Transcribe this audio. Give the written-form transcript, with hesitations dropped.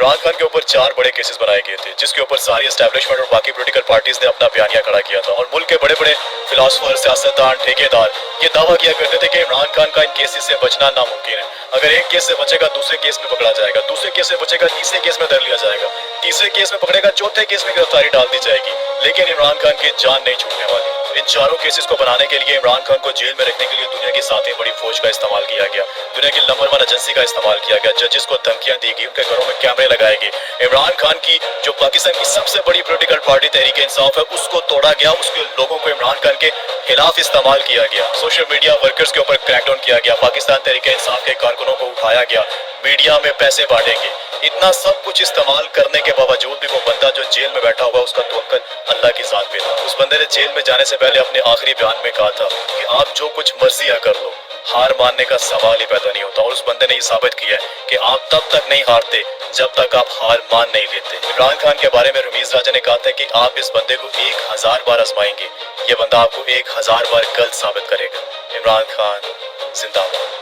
इमरान खान के ऊपर 4 बड़े केसेस बनाए गए थे, जिसके ऊपर सारी एस्टैब्लिशमेंट और बाकी पॉलिटिकल पार्टीज ने अपना बयानिया खड़ा किया था, और मुल्क के बड़े बड़े फिलोसफर, सियासतदान, ठेकेदार ये दावा किया करते थे कि इमरान खान का इन केसेस से बचना नामुमकिन है। अगर एक केस से बचेगा दूसरे केस में पकड़ा जाएगा, दूसरे केस से बचेगा तीसरे केस में धर लिया जाएगा, तीसरे केस में पकड़ेगा चौथे केस में गिरफ्तारी डाल दी जाएगी, लेकिन इमरान खान की जान नहीं छूटने वाली। इन चारों केसेस को बनाने के लिए इमरान खान को जेल में रखने के लिए दुनिया की 7वीं बड़ी फौज का इस्तेमाल किया गया, दुनिया की नंबर 1 एजेंसी का इस्तेमाल किया गया, जजेस को धमकियां दी गई, उनके घरों में कैमरे लगाए गए। इमरान खान की जो पाकिस्तान की सबसे बड़ी पॉलिटिकल पार्टी तहरीक इंसाफ है उसको तोड़ा गया, उसके लोगों को इमरान खान के खिलाफ इस्तेमाल किया गया, सोशल मीडिया वर्कर्स के ऊपर क्रैकडाउन किया गया, पाकिस्तान तहरीक इंसाफ के कारकुनों को उठाया गया, मीडिया में पैसे बांटेंगे। इतना सब कुछ इस्तेमाल करने के बावजूद भी वो बंदा जो जेल में बैठा हुआ उसका तवक्कुल अल्लाह की ज़ात पे था। उस बंदे ने जेल में जाने से पहले अपने आखिरी बयान में कहा था कि आप जो कुछ मर्जी है कर लो, हार मानने का सवाल ही पैदा नहीं होता, और उस बंदे ने ये साबित किया है कि आप तब तक नहीं हारते जब तक आप हार मान नहीं लेते। इमरान खान के बारे में रमीज राजा ने कहा था कि आप इस बंदे को 1000 बार आजमाएंगे, ये बंदा आपको 1000 बार गलत साबित करेगा। इमरान खान जिंदाबाद।